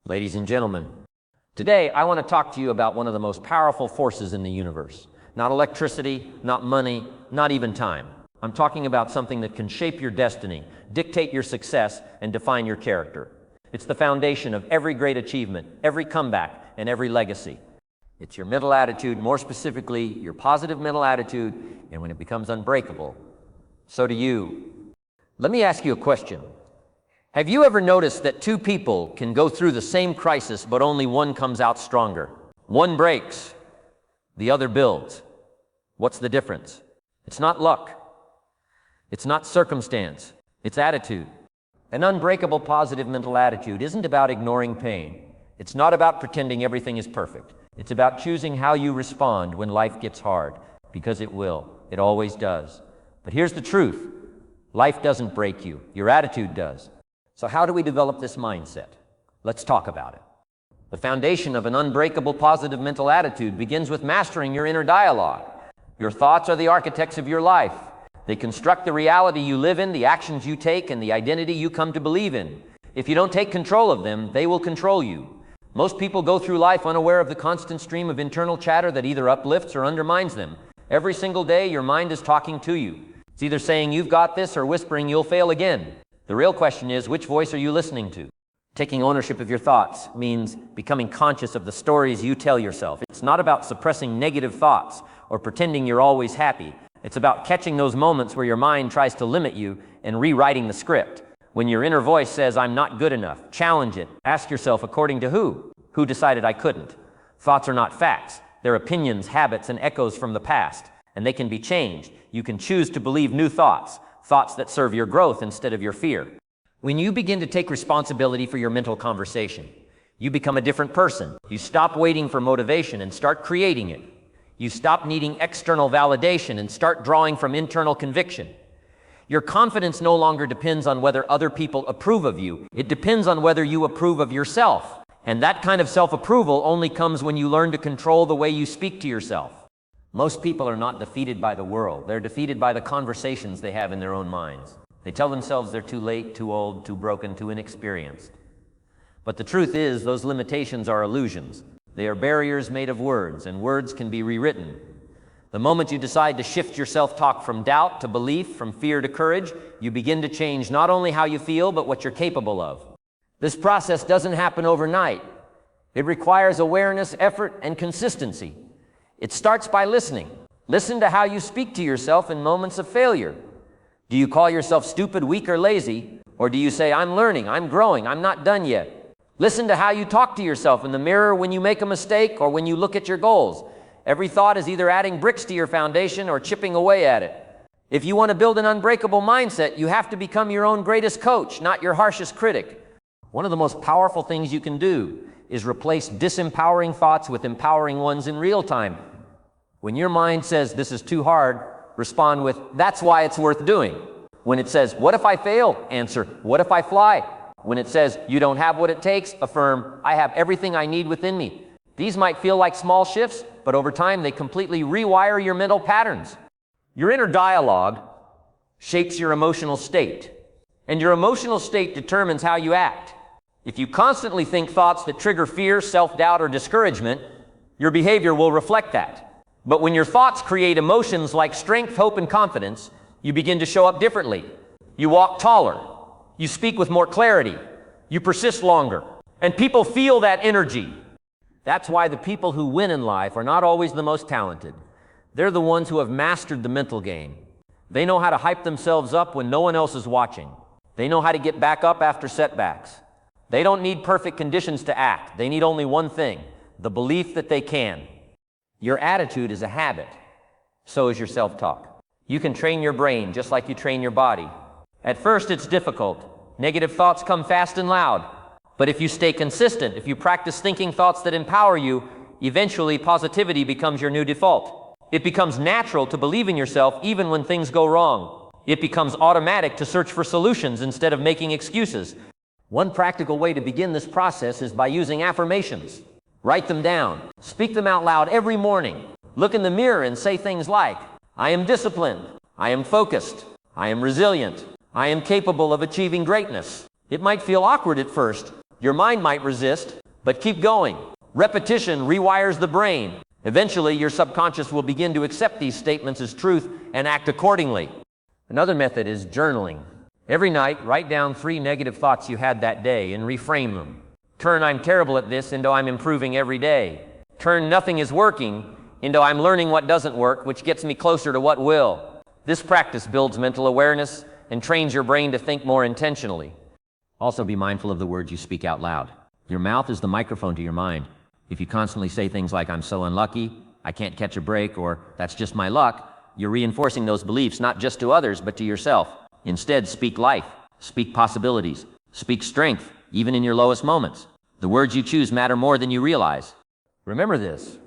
Ladies and gentlemen, today I want to talk to you about one of the most powerful forces in the universe. Not electricity, not money, not even time. I'm talking about something that can shape your destiny, dictate your success, and define your character. It's the foundation of every great achievement, every comeback, and every legacy. It's your mental attitude, more specifically, your positive mental attitude, and when it becomes unbreakable, so do you. Let me ask you a question. Have you ever noticed that two people can go through the same crisis, but only one comes out stronger? One breaks, the other builds. What's the difference? It's not luck. It's not circumstance. It's attitude. An unbreakable positive mental attitude isn't about ignoring pain. It's not about pretending everything is perfect. It's about choosing how you respond when life gets hard, because it will. It always does. But here's the truth. Life doesn't break you. Your attitude does. So how do we develop this mindset? Let's talk about it. The foundation of an unbreakable positive mental attitude begins with mastering your inner dialogue. Your thoughts are the architects of your life. They construct the reality you live in, the actions you take, and the identity you come to believe in. If you don't take control of them, they will control you. Most people go through life unaware of the constant stream of internal chatter that either uplifts or undermines them. Every single day, your mind is talking to you. It's either saying you've got this or whispering you'll fail again. The real question is, which voice are you listening to? Taking ownership of your thoughts means becoming conscious of the stories you tell yourself. It's not about suppressing negative thoughts or pretending you're always happy. It's about catching those moments where your mind tries to limit you and rewriting the script. When your inner voice says, I'm not good enough, challenge it. Ask yourself, according to who? Who decided I couldn't? Thoughts are not facts. They're opinions, habits, and echoes from the past, and they can be changed. You can choose to believe new thoughts, thoughts that serve your growth instead of your fear. When you begin to take responsibility for your mental conversation, you become a different person. You stop waiting for motivation and start creating it. You stop needing external validation and start drawing from internal conviction. Your confidence no longer depends on whether other people approve of you. It depends on whether you approve of yourself. And that kind of self-approval only comes when you learn to control the way you speak to yourself. Most people are not defeated by the world. They're defeated by the conversations they have in their own minds. They tell themselves they're too late, too old, too broken, too inexperienced. But the truth is, those limitations are illusions. They are barriers made of words, and words can be rewritten. The moment you decide to shift your self-talk from doubt to belief, from fear to courage, you begin to change not only how you feel, but what you're capable of. This process doesn't happen overnight. It requires awareness, effort, and consistency. It starts by listening. Listen to how you speak to yourself in moments of failure. Do you call yourself stupid, weak, or lazy? Or do you say, I'm learning, I'm growing, I'm not done yet? Listen to how you talk to yourself in the mirror when you make a mistake or when you look at your goals. Every thought is either adding bricks to your foundation or chipping away at it. If you want to build an unbreakable mindset, you have to become your own greatest coach, not your harshest critic. One of the most powerful things you can do is replace disempowering thoughts with empowering ones in real time. When your mind says, this is too hard, respond with, that's why it's worth doing. When it says, what if I fail? Answer, what if I fly? When it says, you don't have what it takes, affirm, I have everything I need within me. These might feel like small shifts, but over time they completely rewire your mental patterns. Your inner dialogue shapes your emotional state, and your emotional state determines how you act. If you constantly think thoughts that trigger fear, self-doubt, or discouragement, your behavior will reflect that. But when your thoughts create emotions like strength, hope, and confidence, you begin to show up differently. You walk taller. You speak with more clarity. You persist longer. And people feel that energy. That's why the people who win in life are not always the most talented. They're the ones who have mastered the mental game. They know how to hype themselves up when no one else is watching. They know how to get back up after setbacks. They don't need perfect conditions to act. They need only one thing, the belief that they can. Your attitude is a habit. So is your self-talk. You can train your brain just like you train your body. At first, it's difficult. Negative thoughts come fast and loud. But if you stay consistent, if you practice thinking thoughts that empower you, eventually positivity becomes your new default. It becomes natural to believe in yourself even when things go wrong. It becomes automatic to search for solutions instead of making excuses. One practical way to begin this process is by using affirmations. Write them down. Speak them out loud every morning. Look in the mirror and say things like, I am disciplined. I am focused. I am resilient. I am capable of achieving greatness. It might feel awkward at first, Your mind might resist, but keep going. Repetition rewires the brain. Eventually, your subconscious will begin to accept these statements as truth and act accordingly. Another method is journaling. Every night, write down 3 negative thoughts you had that day and reframe them. Turn "I'm terrible at this" into "I'm improving every day." Turn "nothing is working" into "I'm learning what doesn't work, which gets me closer to what will." This practice builds mental awareness and trains your brain to think more intentionally. Also, be mindful of the words you speak out loud. Your mouth is the microphone to your mind. If you constantly say things like "I'm so unlucky," "I can't catch a break," or "that's just my luck," you're reinforcing those beliefs not just to others, but to yourself. Instead, speak life, speak possibilities, speak strength, even in your lowest moments. The words you choose matter more than you realize. Remember this.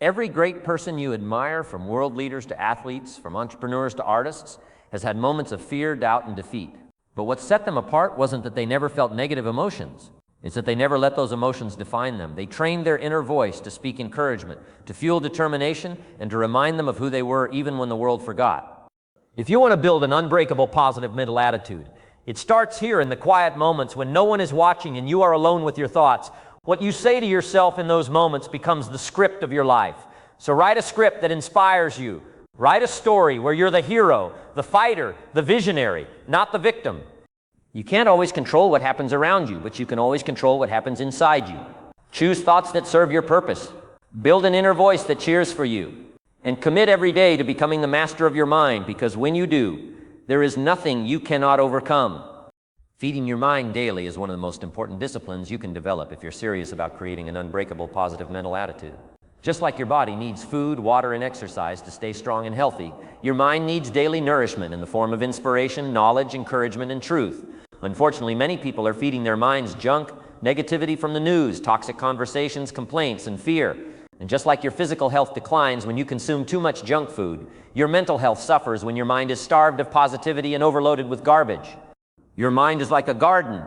Every great person you admire, from world leaders to athletes, from entrepreneurs to artists, has had moments of fear, doubt, and defeat. But what set them apart wasn't that they never felt negative emotions. It's that they never let those emotions define them. They trained their inner voice to speak encouragement, to fuel determination, and to remind them of who they were even when the world forgot. If you want to build an unbreakable positive mental attitude, it starts here in the quiet moments when no one is watching and you are alone with your thoughts. What you say to yourself in those moments becomes the script of your life. So write a script that inspires you. Write a story where you're the hero, the fighter, the visionary, not the victim. You can't always control what happens around you, but you can always control what happens inside you. Choose thoughts that serve your purpose. Build an inner voice that cheers for you. And commit every day to becoming the master of your mind, because when you do, there is nothing you cannot overcome. Feeding your mind daily is one of the most important disciplines you can develop if you're serious about creating an unbreakable positive mental attitude. Just like your body needs food, water, and exercise to stay strong and healthy, your mind needs daily nourishment in the form of inspiration, knowledge, encouragement, and truth. Unfortunately, many people are feeding their minds junk, negativity from the news, toxic conversations, complaints, and fear. And just like your physical health declines when you consume too much junk food, your mental health suffers when your mind is starved of positivity and overloaded with garbage. Your mind is like a garden.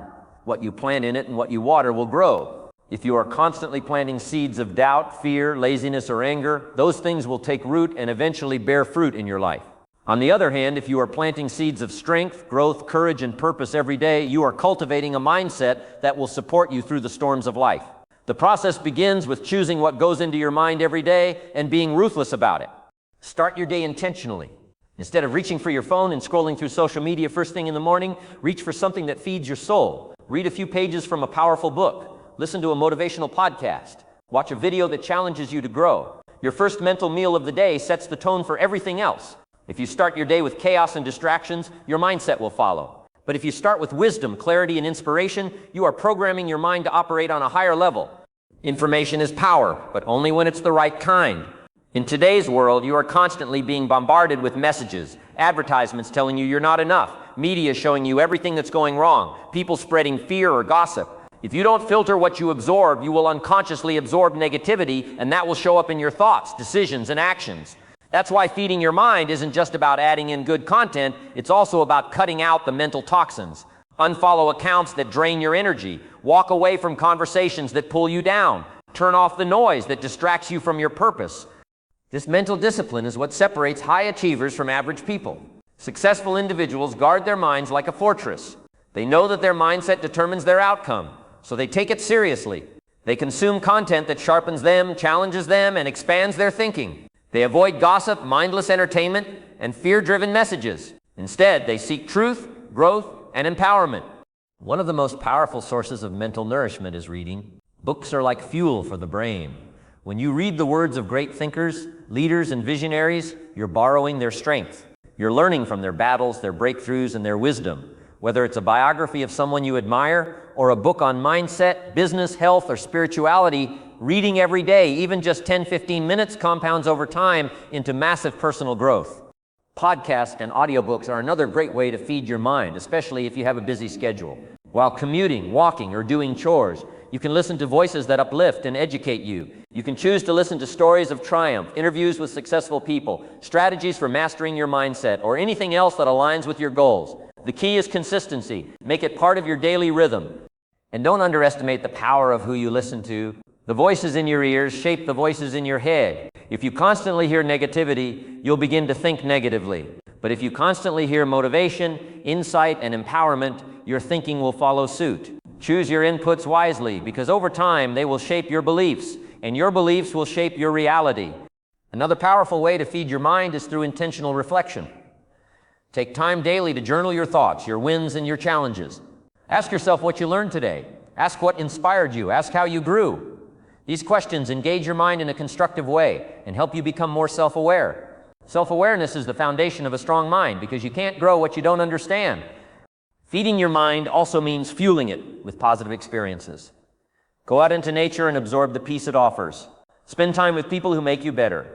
What you plant in it and what you water will grow. If you are constantly planting seeds of doubt, fear, laziness, or anger, those things will take root and eventually bear fruit in your life. On the other hand, if you are planting seeds of strength, growth, courage, and purpose every day, you are cultivating a mindset that will support you through the storms of life. The process begins with choosing what goes into your mind every day and being ruthless about it. Start your day intentionally. Instead of reaching for your phone and scrolling through social media first thing in the morning, reach for something that feeds your soul. Read a few pages from a powerful book. Listen to a motivational podcast. Watch a video that challenges you to grow. Your first mental meal of the day sets the tone for everything else. If you start your day with chaos and distractions, your mindset will follow. But if you start with wisdom, clarity, and inspiration, you are programming your mind to operate on a higher level. Information is power, but only when it's the right kind. In today's world, you are constantly being bombarded with messages, advertisements telling you you're not enough, media showing you everything that's going wrong, people spreading fear or gossip. If you don't filter what you absorb, you will unconsciously absorb negativity, and that will show up in your thoughts, decisions, and actions. That's why feeding your mind isn't just about adding in good content, it's also about cutting out the mental toxins. Unfollow accounts that drain your energy. Walk away from conversations that pull you down. Turn off the noise that distracts you from your purpose. This mental discipline is what separates high achievers from average people. Successful individuals guard their minds like a fortress. They know that their mindset determines their outcome, so they take it seriously. They consume content that sharpens them, challenges them, and expands their thinking. They avoid gossip, mindless entertainment, and fear-driven messages. Instead, they seek truth, growth, and empowerment. One of the most powerful sources of mental nourishment is reading. Books are like fuel for the brain. When you read the words of great thinkers, leaders, and visionaries, you're borrowing their strength. You're learning from their battles, their breakthroughs, and their wisdom. Whether it's a biography of someone you admire or a book on mindset, business, health, or spirituality, reading every day, even just 10-15 minutes, compounds over time into massive personal growth. Podcasts and audiobooks are another great way to feed your mind, especially if you have a busy schedule. While commuting, walking, or doing chores, you can listen to voices that uplift and educate you. You can choose to listen to stories of triumph, interviews with successful people, strategies for mastering your mindset, or anything else that aligns with your goals. The key is consistency. Make it part of your daily rhythm. And don't underestimate the power of who you listen to. The voices in your ears shape the voices in your head. If you constantly hear negativity, you'll begin to think negatively. But if you constantly hear motivation, insight, and empowerment, your thinking will follow suit. Choose your inputs wisely, because over time they will shape your beliefs, and your beliefs will shape your reality. Another powerful way to feed your mind is through intentional reflection. Take time daily to journal your thoughts, your wins and your challenges. Ask yourself what you learned today. Ask what inspired you. Ask how you grew. These questions engage your mind in a constructive way and help you become more self-aware. Self-awareness is the foundation of a strong mind, because you can't grow what you don't understand. Feeding your mind also means fueling it with positive experiences. Go out into nature and absorb the peace it offers. Spend time with people who make you better.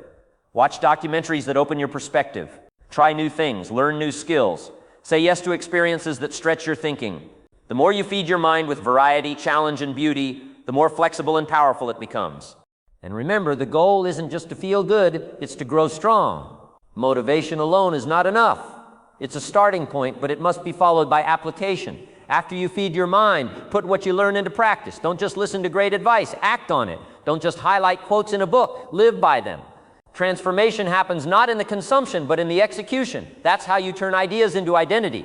Watch documentaries that open your perspective. Try new things, learn new skills. Say yes to experiences that stretch your thinking. The more you feed your mind with variety, challenge, and beauty, the more flexible and powerful it becomes. And remember, the goal isn't just to feel good, it's to grow strong. Motivation alone is not enough. It's a starting point, but it must be followed by application. After you feed your mind, put what you learn into practice. Don't just listen to great advice, act on it. Don't just highlight quotes in a book, live by them. Transformation happens not in the consumption, but in the execution. That's how you turn ideas into identity.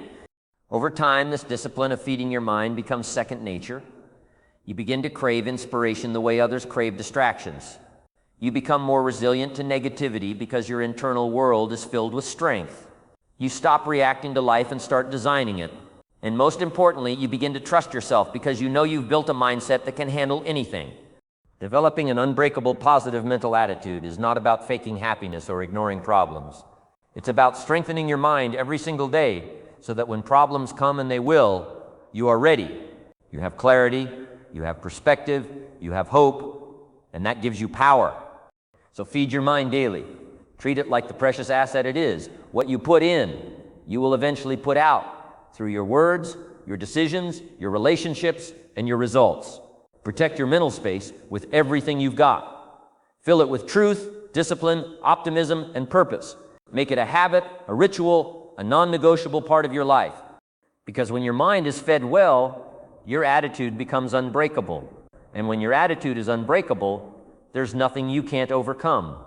Over time, this discipline of feeding your mind becomes second nature. You begin to crave inspiration the way others crave distractions. You become more resilient to negativity because your internal world is filled with strength. You stop reacting to life and start designing it. And most importantly, you begin to trust yourself because you know you've built a mindset that can handle anything. Developing an unbreakable positive mental attitude is not about faking happiness or ignoring problems. It's about strengthening your mind every single day so that when problems come, and they will, you are ready. You have clarity, you have perspective, you have hope, and that gives you power. So feed your mind daily. Treat it like the precious asset it is. What you put in, you will eventually put out through your words, your decisions, your relationships, and your results. Protect your mental space with everything you've got. Fill it with truth, discipline, optimism, and purpose. Make it a habit, a ritual, a non-negotiable part of your life. Because when your mind is fed well, your attitude becomes unbreakable. And when your attitude is unbreakable, there's nothing you can't overcome.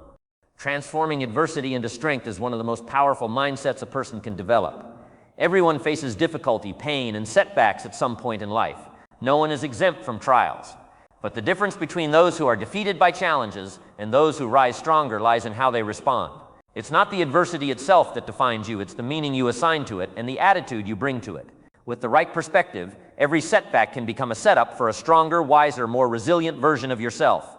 Transforming adversity into strength is one of the most powerful mindsets a person can develop. Everyone faces difficulty, pain, and setbacks at some point in life. No one is exempt from trials. But the difference between those who are defeated by challenges and those who rise stronger lies in how they respond. It's not the adversity itself that defines you, it's the meaning you assign to it and the attitude you bring to it. With the right perspective, every setback can become a setup for a stronger, wiser, more resilient version of yourself.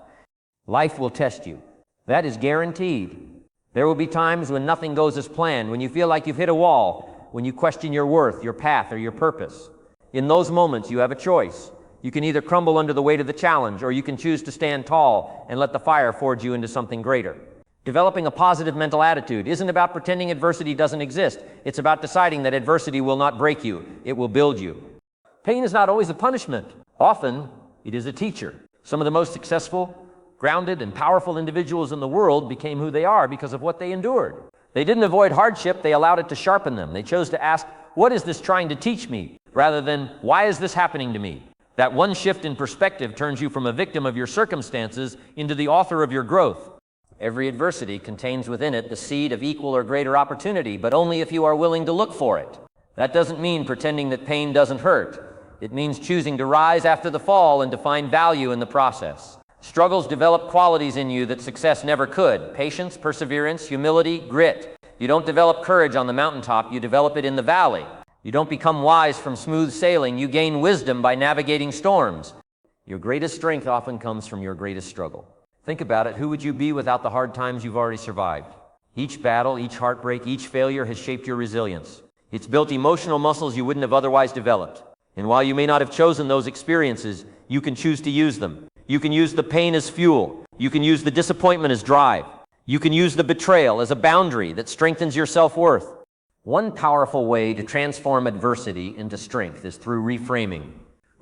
Life will test you. That is guaranteed. There will be times when nothing goes as planned, when you feel like you've hit a wall, when you question your worth, your path, or your purpose. In those moments, you have a choice. You can either crumble under the weight of the challenge, or you can choose to stand tall and let the fire forge you into something greater. Developing a positive mental attitude isn't about pretending adversity doesn't exist. It's about deciding that adversity will not break you. It will build you. Pain is not always a punishment. Often, it is a teacher. Some of the most successful, grounded, and powerful individuals in the world became who they are because of what they endured. They didn't avoid hardship, they allowed it to sharpen them. They chose to ask, what is this trying to teach me? Rather than, why is this happening to me? That one shift in perspective turns you from a victim of your circumstances into the author of your growth. Every adversity contains within it the seed of equal or greater opportunity, but only if you are willing to look for it. That doesn't mean pretending that pain doesn't hurt. It means choosing to rise after the fall and to find value in the process. Struggles develop qualities in you that success never could. Patience, perseverance, humility, grit. You don't develop courage on the mountaintop, you develop it in the valley. You don't become wise from smooth sailing, you gain wisdom by navigating storms. Your greatest strength often comes from your greatest struggle. Think about it, who would you be without the hard times you've already survived? Each battle, each heartbreak, each failure has shaped your resilience. It's built emotional muscles you wouldn't have otherwise developed. And while you may not have chosen those experiences, you can choose to use them. You can use the pain as fuel. You can use the disappointment as drive. You can use the betrayal as a boundary that strengthens your self-worth. One powerful way to transform adversity into strength is through reframing.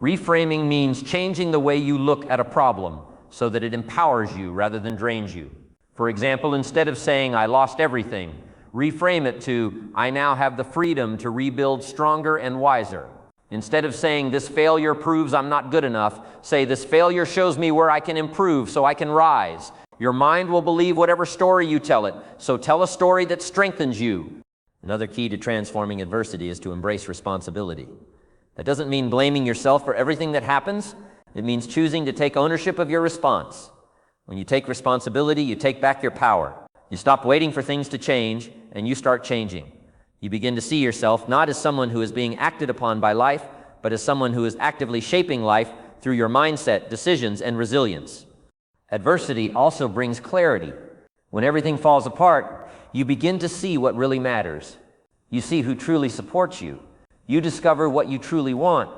Reframing means changing the way you look at a problem so that it empowers you rather than drains you. For example, instead of saying, I lost everything, reframe it to, I now have the freedom to rebuild stronger and wiser. Instead of saying, this failure proves I'm not good enough, say, this failure shows me where I can improve so I can rise. Your mind will believe whatever story you tell it, so tell a story that strengthens you. Another key to transforming adversity is to embrace responsibility. That doesn't mean blaming yourself for everything that happens. It means choosing to take ownership of your response. When you take responsibility, you take back your power. You stop waiting for things to change, and you start changing. You begin to see yourself not as someone who is being acted upon by life, but as someone who is actively shaping life through your mindset, decisions, and resilience. Adversity also brings clarity. When everything falls apart, you begin to see what really matters. You see who truly supports you. You discover what you truly want.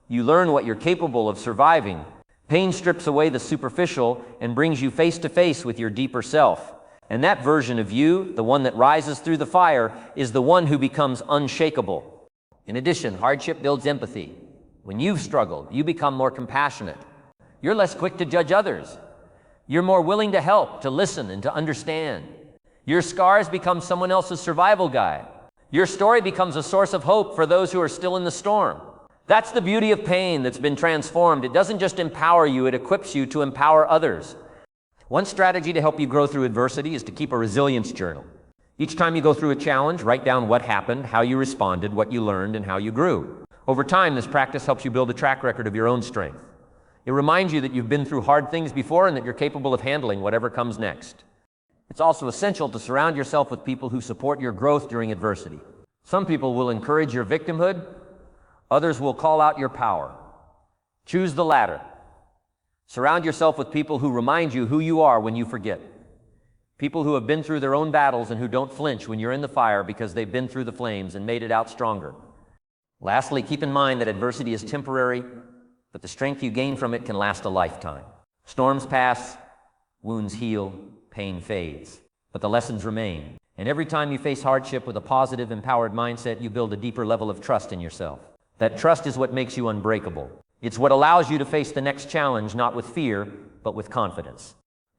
You learn what you're capable of surviving. Pain strips away the superficial and brings you face to face with your deeper self. And that version of you, the one that rises through the fire, is the one who becomes unshakable. In addition, hardship builds empathy. When you've struggled, you become more compassionate. You're less quick to judge others. You're more willing to help, to listen, and to understand. Your scars become someone else's survival guide. Your story becomes a source of hope for those who are still in the storm. That's the beauty of pain that's been transformed. It doesn't just empower you, it equips you to empower others. One strategy to help you grow through adversity is to keep a resilience journal. Each time you go through a challenge, write down what happened, how you responded, what you learned, and how you grew. Over time, this practice helps you build a track record of your own strength. It reminds you that you've been through hard things before and that you're capable of handling whatever comes next. It's also essential to surround yourself with people who support your growth during adversity. Some people will encourage your victimhood. Others will call out your power. Choose the latter. Surround yourself with people who remind you who you are when you forget. People who have been through their own battles and who don't flinch when you're in the fire because they've been through the flames and made it out stronger. Lastly, keep in mind that adversity is temporary, but the strength you gain from it can last a lifetime. Storms pass, wounds heal, pain fades, but the lessons remain. And every time you face hardship with a positive, empowered mindset, you build a deeper level of trust in yourself. That trust is what makes you unbreakable. It's what allows you to face the next challenge not with fear, but with confidence.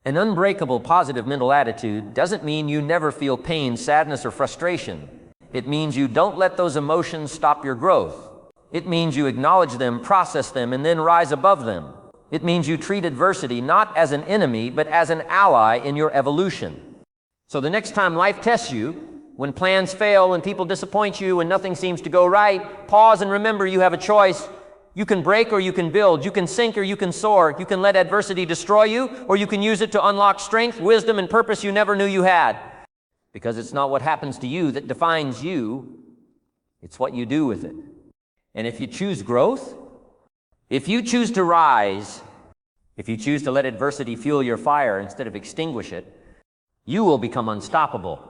An unbreakable positive mental attitude doesn't mean you never feel pain, sadness, or frustration. It means you don't let those emotions stop your growth. It means you acknowledge them, process them, and then rise above them. It means you treat adversity not as an enemy, but as an ally in your evolution. So the next time life tests you, when plans fail, when people disappoint you, when nothing seems to go right, pause and remember you have a choice. You can break or you can build. You can sink or you can soar. You can let adversity destroy you, or you can use it to unlock strength, wisdom, and purpose you never knew you had. Because it's not what happens to you that defines you. It's what you do with it. And if you choose growth, if you choose to rise, if you choose to let adversity fuel your fire instead of extinguish it, you will become unstoppable.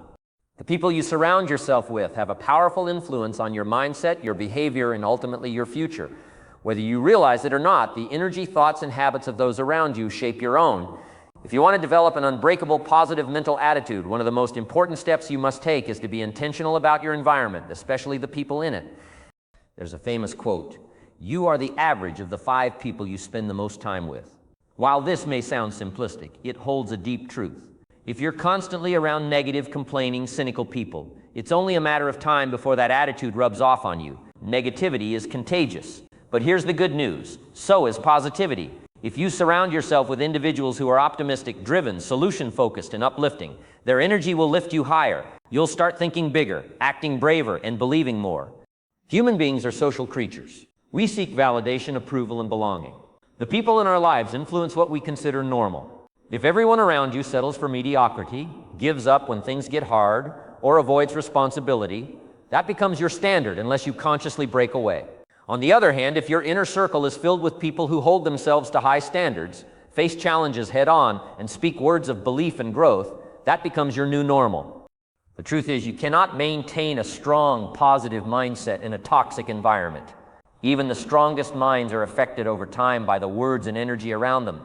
The people you surround yourself with have a powerful influence on your mindset, your behavior, and ultimately your future. Whether you realize it or not, the energy, thoughts, and habits of those around you shape your own. If you want to develop an unbreakable, positive mental attitude, one of the most important steps you must take is to be intentional about your environment, especially the people in it. There's a famous quote, "You are the average of the 5 people you spend the most time with." While this may sound simplistic, it holds a deep truth. If you're constantly around negative, complaining, cynical people, it's only a matter of time before that attitude rubs off on you. Negativity is contagious. But here's the good news. So is positivity. If you surround yourself with individuals who are optimistic, driven, solution-focused, and uplifting, their energy will lift you higher. You'll start thinking bigger, acting braver, and believing more. Human beings are social creatures. We seek validation, approval, and belonging. The people in our lives influence what we consider normal. If everyone around you settles for mediocrity, gives up when things get hard, or avoids responsibility, that becomes your standard unless you consciously break away. On the other hand, if your inner circle is filled with people who hold themselves to high standards, face challenges head on, and speak words of belief and growth, that becomes your new normal. The truth is, you cannot maintain a strong, positive mindset in a toxic environment. Even the strongest minds are affected over time by the words and energy around them.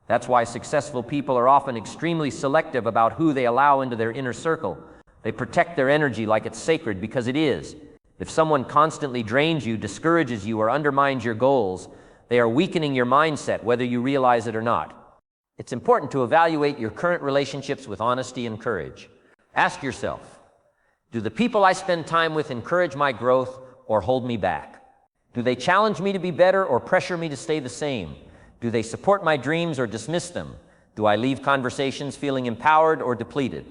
That's why successful people are often extremely selective about who they allow into their inner circle. They protect their energy like it's sacred, because it is. If someone constantly drains you, discourages you, or undermines your goals, they are weakening your mindset, whether you realize it or not. It's important to evaluate your current relationships with honesty and courage. Ask yourself, do the people I spend time with encourage my growth or hold me back? Do they challenge me to be better or pressure me to stay the same? Do they support my dreams or dismiss them? Do I leave conversations feeling empowered or depleted?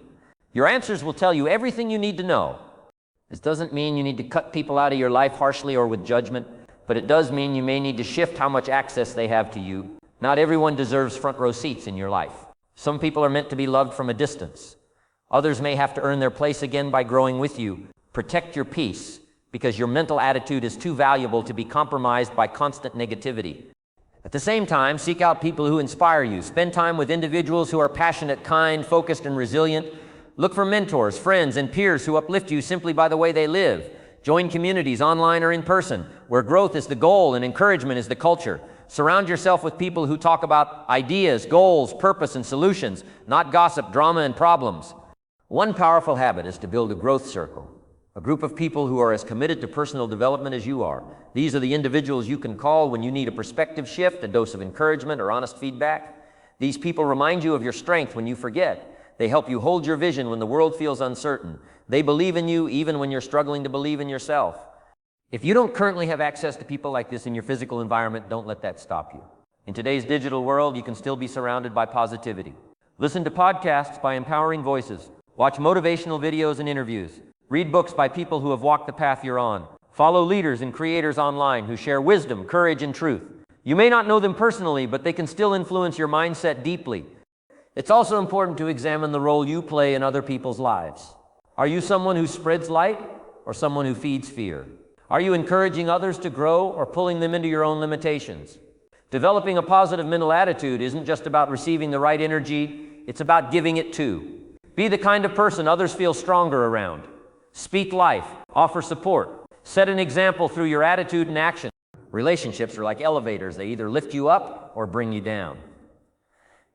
Your answers will tell you everything you need to know. This doesn't mean you need to cut people out of your life harshly or with judgment. but it does mean you may need to shift how much access they have to you. Not everyone deserves front row seats in your life. Some people are meant to be loved from a distance. Others may have to earn their place again by growing with you. Protect your peace, because your mental attitude is too valuable to be compromised by constant negativity. At the same time, seek out people who inspire you. Spend time with individuals who are passionate, kind, focused, and resilient. Look for mentors, friends, and peers who uplift you simply by the way they live. Join communities, online or in person, where growth is the goal and encouragement is the culture. Surround yourself with people who talk about ideas, goals, purpose, and solutions, not gossip, drama, and problems. One powerful habit is to build a growth circle, a group of people who are as committed to personal development as you are. These are the individuals you can call when you need a perspective shift, a dose of encouragement, or honest feedback. These people remind you of your strength when you forget. They help you hold your vision when the world feels uncertain. They believe in you even when you're struggling to believe in yourself. If you don't currently have access to people like this in your physical environment, don't let that stop you. In today's digital world, you can still be surrounded by positivity. Listen to podcasts by empowering voices. Watch motivational videos and interviews. Read books by people who have walked the path you're on. Follow leaders and creators online who share wisdom, courage, and truth. You may not know them personally, but they can still influence your mindset deeply. It's also important to examine the role you play in other people's lives. Are you someone who spreads light or someone who feeds fear? Are you encouraging others to grow or pulling them into your own limitations? Developing a positive mental attitude isn't just about receiving the right energy, it's about giving it too. Be the kind of person others feel stronger around. Speak life, offer support, set an example through your attitude and action. Relationships are like elevators. They either lift you up or bring you down.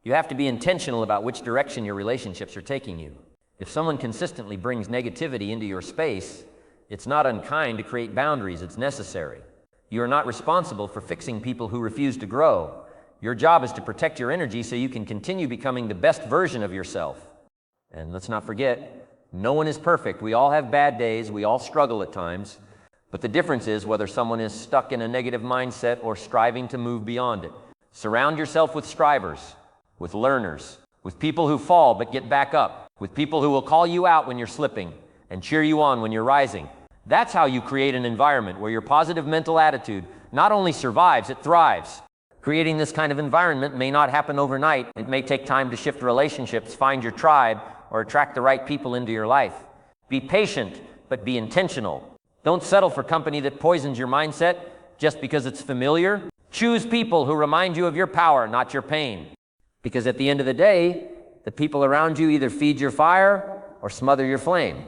You have to be intentional about which direction your relationships are taking you. If someone consistently brings negativity into your space, it's not unkind to create boundaries. It's necessary. You are not responsible for fixing people who refuse to grow. Your job is to protect your energy so you can continue becoming the best version of yourself. And let's not forget, no one is perfect. We all have bad days. We all struggle at times. But the difference is whether someone is stuck in a negative mindset or striving to move beyond it. Surround yourself with strivers, with learners, with people who fall but get back up, with people who will call you out when you're slipping and cheer you on when you're rising. That's how you create an environment where your positive mental attitude not only survives, it thrives. Creating this kind of environment may not happen overnight. It may take time to shift relationships, find your tribe, or attract the right people into your life. Be patient, but be intentional. Don't settle for company that poisons your mindset just because it's familiar. Choose people who remind you of your power, not your pain. Because at the end of the day, the people around you either feed your fire or smother your flame.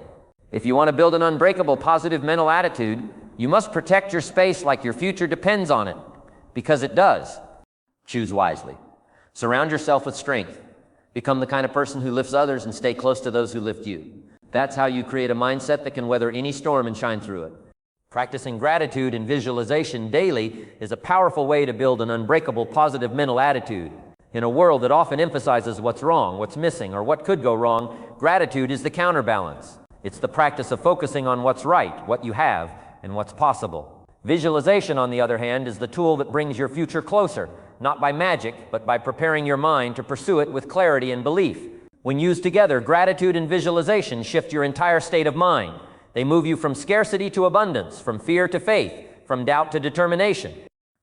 If you want to build an unbreakable positive mental attitude, you must protect your space like your future depends on it, because it does. Choose wisely. Surround yourself with strength. Become the kind of person who lifts others and stay close to those who lift you. That's how you create a mindset that can weather any storm and shine through it. Practicing gratitude and visualization daily is a powerful way to build an unbreakable positive mental attitude. In a world that often emphasizes what's wrong, what's missing, or what could go wrong, gratitude is the counterbalance. It's the practice of focusing on what's right, what you have, and what's possible. Visualization, on the other hand, is the tool that brings your future closer, not by magic, but by preparing your mind to pursue it with clarity and belief. When used together, gratitude and visualization shift your entire state of mind. They move you from scarcity to abundance, from fear to faith, from doubt to determination.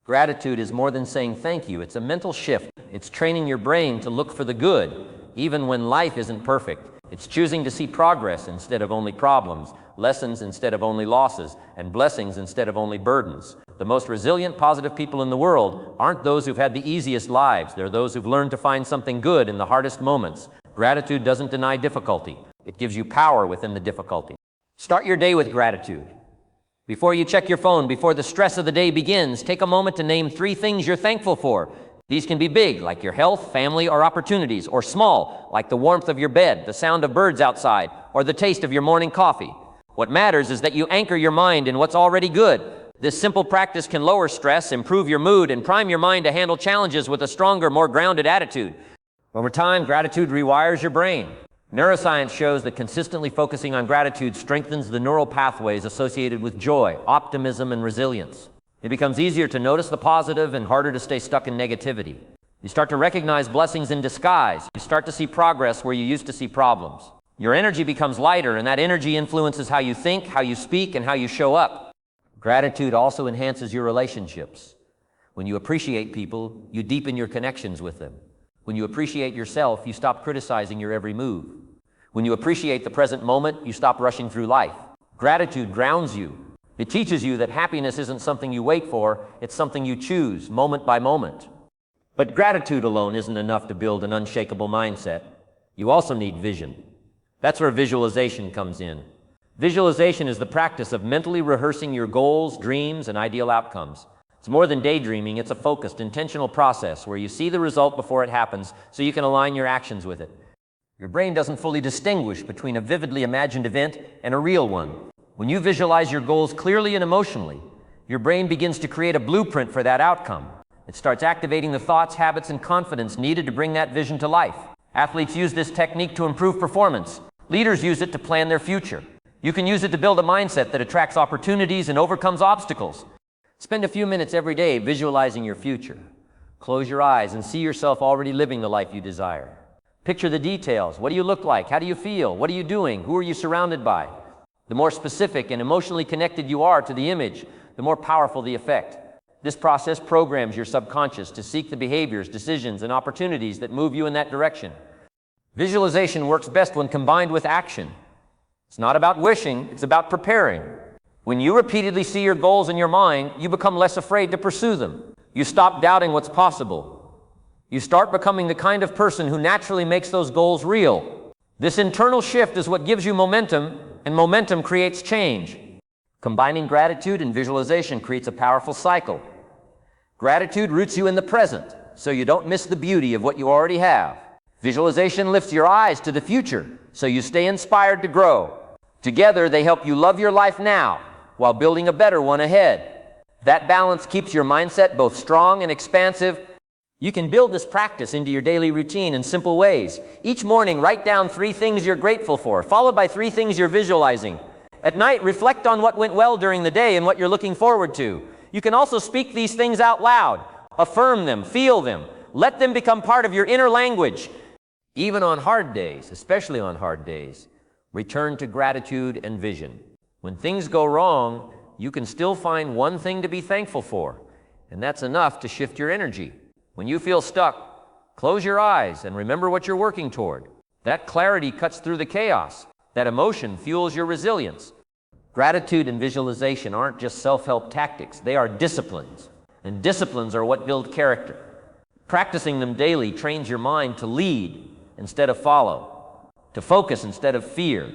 Gratitude is more than saying thank you. It's a mental shift. It's training your brain to look for the good, even when life isn't perfect. It's choosing to see progress instead of only problems, lessons instead of only losses, and blessings instead of only burdens. The most resilient, positive people in the world aren't those who've had the easiest lives. They're those who've learned to find something good in the hardest moments. Gratitude doesn't deny difficulty. It gives you power within the difficulty. Start your day with gratitude. Before you check your phone, before the stress of the day begins, take a moment to name 3 things you're thankful for. These can be big, like your health, family, or opportunities, or small, like the warmth of your bed, the sound of birds outside, or the taste of your morning coffee. What matters is that you anchor your mind in what's already good. This simple practice can lower stress, improve your mood, and prime your mind to handle challenges with a stronger, more grounded attitude. Over time, gratitude rewires your brain. Neuroscience shows that consistently focusing on gratitude strengthens the neural pathways associated with joy, optimism, and resilience. It becomes easier to notice the positive and harder to stay stuck in negativity. You start to recognize blessings in disguise. You start to see progress where you used to see problems. Your energy becomes lighter, and that energy influences how you think, how you speak, and how you show up. Gratitude also enhances your relationships. When you appreciate people, you deepen your connections with them. When you appreciate yourself, you stop criticizing your every move. When you appreciate the present moment, you stop rushing through life. Gratitude grounds you. It teaches you that happiness isn't something you wait for, it's something you choose, moment by moment. But gratitude alone isn't enough to build an unshakable mindset. You also need vision. That's where visualization comes in. Visualization is the practice of mentally rehearsing your goals, dreams, and ideal outcomes. It's more than daydreaming, it's a focused, intentional process where you see the result before it happens so you can align your actions with it. Your brain doesn't fully distinguish between a vividly imagined event and a real one. When you visualize your goals clearly and emotionally, your brain begins to create a blueprint for that outcome. It starts activating the thoughts, habits, and confidence needed to bring that vision to life. Athletes use this technique to improve performance. Leaders use it to plan their future. You can use it to build a mindset that attracts opportunities and overcomes obstacles. Spend a few minutes every day visualizing your future. Close your eyes and see yourself already living the life you desire. Picture the details. What do you look like? How do you feel? What are you doing? Who are you surrounded by? The more specific and emotionally connected you are to the image, the more powerful the effect. This process programs your subconscious to seek the behaviors, decisions, and opportunities that move you in that direction. Visualization works best when combined with action. It's not about wishing, it's about preparing. When you repeatedly see your goals in your mind, you become less afraid to pursue them. You stop doubting what's possible. You start becoming the kind of person who naturally makes those goals real. This internal shift is what gives you momentum, and momentum creates change. Combining gratitude and visualization creates a powerful cycle. Gratitude roots you in the present, so you don't miss the beauty of what you already have. Visualization lifts your eyes to the future, so you stay inspired to grow. Together, they help you love your life now, while building a better one ahead. That balance keeps your mindset both strong and expansive. You can build this practice into your daily routine in simple ways. Each morning, write down 3 things you're grateful for, followed by 3 things you're visualizing. At night, reflect on what went well during the day and what you're looking forward to. You can also speak these things out loud. Affirm them, feel them. Let them become part of your inner language. Even on hard days, especially on hard days, return to gratitude and vision. When things go wrong, you can still find one thing to be thankful for, and that's enough to shift your energy. When you feel stuck, close your eyes and remember what you're working toward. That clarity cuts through the chaos. That emotion fuels your resilience. Gratitude and visualization aren't just self-help tactics, they are disciplines. And disciplines are what build character. Practicing them daily trains your mind to lead instead of follow, to focus instead of fear,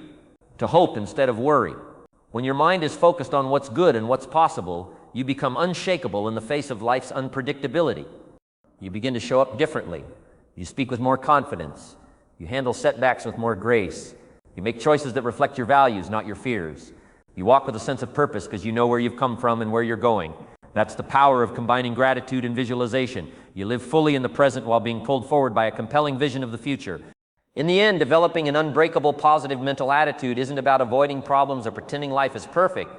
to hope instead of worry. When your mind is focused on what's good and what's possible, you become unshakable in the face of life's unpredictability. You begin to show up differently. You speak with more confidence. You handle setbacks with more grace. You make choices that reflect your values, not your fears. You walk with a sense of purpose because you know where you've come from and where you're going. That's the power of combining gratitude and visualization. You live fully in the present while being pulled forward by a compelling vision of the future. In the end, developing an unbreakable positive mental attitude isn't about avoiding problems or pretending life is perfect.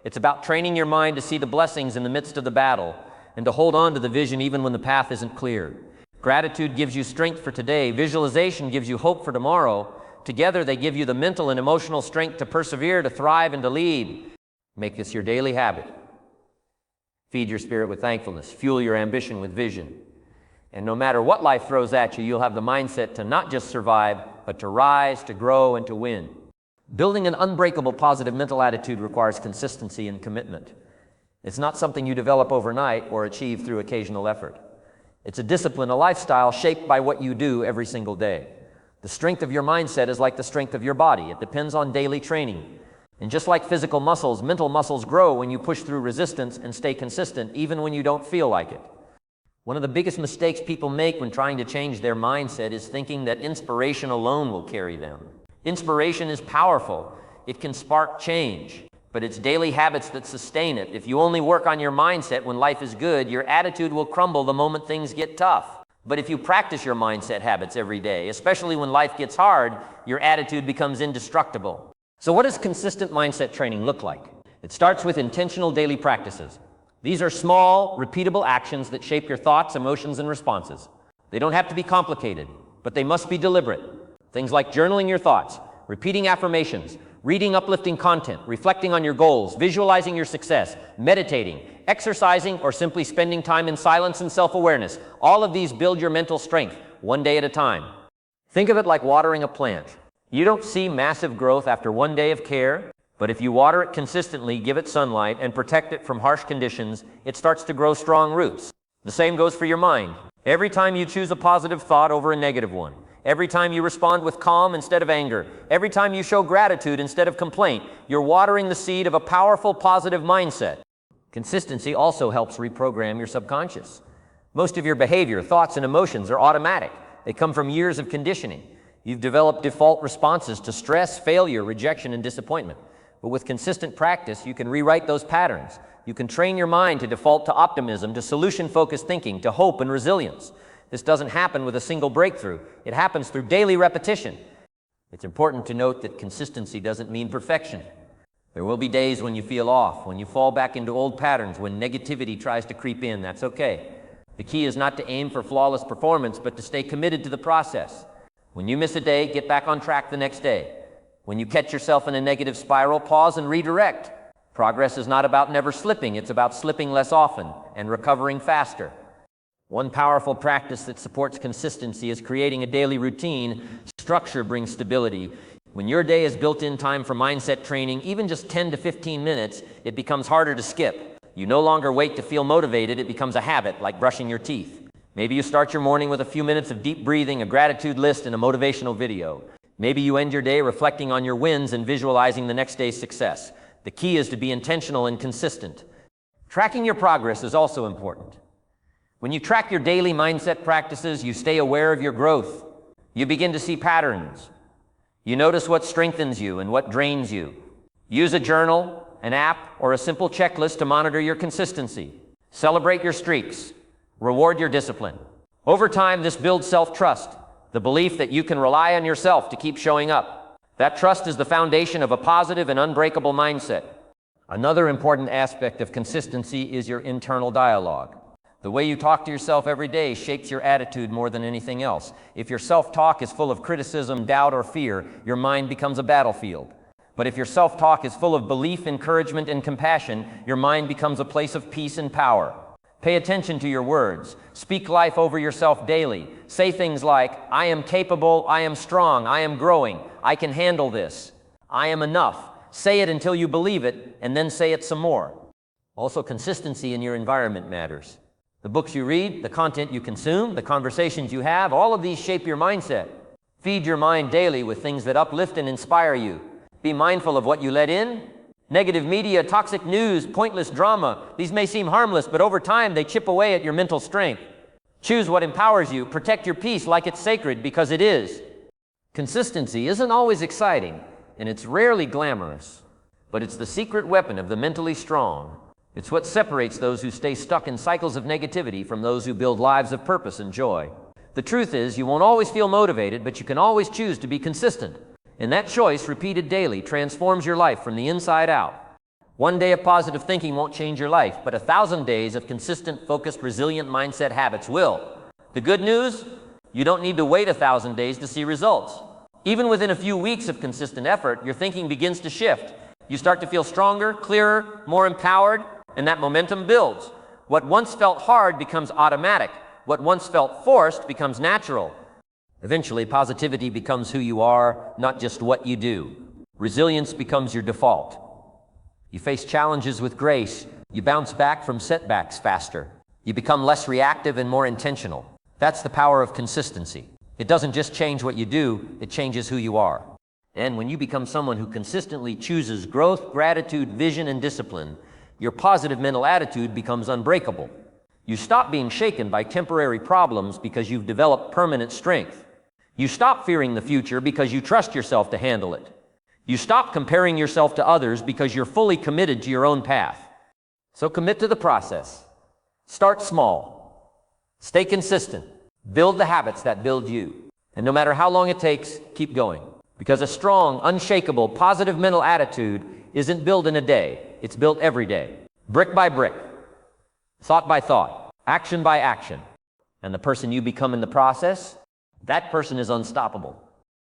It's about training your mind to see the blessings in the midst of the battle and to hold on to the vision even when the path isn't clear. Gratitude gives you strength for today. Visualization gives you hope for tomorrow. Together, they give you the mental and emotional strength to persevere, to thrive, and to lead. Make this your daily habit. Feed your spirit with thankfulness. Fuel your ambition with vision. And no matter what life throws at you, you'll have the mindset to not just survive, but to rise, to grow, and to win. Building an unbreakable positive mental attitude requires consistency and commitment. It's not something you develop overnight or achieve through occasional effort. It's a discipline, a lifestyle shaped by what you do every single day. The strength of your mindset is like the strength of your body. It depends on daily training. And just like physical muscles, mental muscles grow when you push through resistance and stay consistent, even when you don't feel like it. One of the biggest mistakes people make when trying to change their mindset is thinking that inspiration alone will carry them. Inspiration is powerful. It can spark change, but it's daily habits that sustain it. If you only work on your mindset when life is good, your attitude will crumble the moment things get tough. But if you practice your mindset habits every day, especially when life gets hard, your attitude becomes indestructible. So what does consistent mindset training look like? It starts with intentional daily practices. These are small, repeatable actions that shape your thoughts, emotions, and responses. They don't have to be complicated, but they must be deliberate. Things like journaling your thoughts, repeating affirmations, reading uplifting content, reflecting on your goals, visualizing your success, meditating, exercising, or simply spending time in silence and self-awareness. All of these build your mental strength, one day at a time. Think of it like watering a plant. You don't see massive growth after one day of care, but if you water it consistently, give it sunlight, and protect it from harsh conditions, it starts to grow strong roots. The same goes for your mind. Every time you choose a positive thought over a negative one, every time you respond with calm instead of anger, every time you show gratitude instead of complaint, you're watering the seed of a powerful, positive mindset. Consistency also helps reprogram your subconscious. Most of your behavior, thoughts, and emotions are automatic. They come from years of conditioning. You've developed default responses to stress, failure, rejection, and disappointment. But with consistent practice, you can rewrite those patterns. You can train your mind to default to optimism, to solution-focused thinking, to hope and resilience. This doesn't happen with a single breakthrough. It happens through daily repetition. It's important to note that consistency doesn't mean perfection. There will be days when you feel off, when you fall back into old patterns, when negativity tries to creep in. That's okay. The key is not to aim for flawless performance, but to stay committed to the process. When you miss a day, get back on track the next day. When you catch yourself in a negative spiral, pause and redirect. Progress is not about never slipping, it's about slipping less often and recovering faster. One powerful practice that supports consistency is creating a daily routine. Structure brings stability. When your day is built in time for mindset training, even just 10 to 15 minutes, it becomes harder to skip. You no longer wait to feel motivated, it becomes a habit, like brushing your teeth. Maybe you start your morning with a few minutes of deep breathing, a gratitude list, and a motivational video. Maybe you end your day reflecting on your wins and visualizing the next day's success. The key is to be intentional and consistent. Tracking your progress is also important. When you track your daily mindset practices, you stay aware of your growth. You begin to see patterns. You notice what strengthens you and what drains you. Use a journal, an app, or a simple checklist to monitor your consistency. Celebrate your streaks. Reward your discipline. Over time, this builds self-trust, the belief that you can rely on yourself to keep showing up. That trust is the foundation of a positive and unbreakable mindset. Another important aspect of consistency is your internal dialogue. The way you talk to yourself every day shapes your attitude more than anything else. If your self-talk is full of criticism, doubt, or fear, your mind becomes a battlefield. But if your self-talk is full of belief, encouragement, and compassion, your mind becomes a place of peace and power. Pay attention to your words. Speak life over yourself daily. Say things like, I am capable, I am strong, I am growing, I can handle this, I am enough. Say it until you believe it, and then say it some more. Also, consistency in your environment matters. The books you read, the content you consume, the conversations you have, all of these shape your mindset. Feed your mind daily with things that uplift and inspire you. Be mindful of what you let in. Negative media, toxic news, pointless drama, these may seem harmless, but over time they chip away at your mental strength. Choose what empowers you. Protect your peace like it's sacred, because it is. Consistency isn't always exciting, and it's rarely glamorous, but it's the secret weapon of the mentally strong. It's what separates those who stay stuck in cycles of negativity from those who build lives of purpose and joy. The truth is, you won't always feel motivated, but you can always choose to be consistent. And that choice, repeated daily, transforms your life from the inside out. One day of positive thinking won't change your life, but 1,000 days of consistent, focused, resilient mindset habits will. The good news? You don't need to wait 1,000 days to see results. Even within a few weeks of consistent effort, your thinking begins to shift. You start to feel stronger, clearer, more empowered, and that momentum builds. What once felt hard becomes automatic. What once felt forced becomes natural. Eventually, positivity becomes who you are, not just what you do. Resilience becomes your default. You face challenges with grace. You bounce back from setbacks faster. You become less reactive and more intentional. That's the power of consistency. It doesn't just change what you do, it changes who you are. And when you become someone who consistently chooses growth, gratitude, vision, and discipline, your positive mental attitude becomes unbreakable. You stop being shaken by temporary problems because you've developed permanent strength. You stop fearing the future because you trust yourself to handle it. You stop comparing yourself to others because you're fully committed to your own path. So commit to the process. Start small. Stay consistent. Build the habits that build you. And no matter how long it takes, keep going. Because a strong, unshakable, positive mental attitude isn't built in a day. It's built every day. Brick by brick. Thought by thought. Action by action. And the person you become in the process, that person is unstoppable.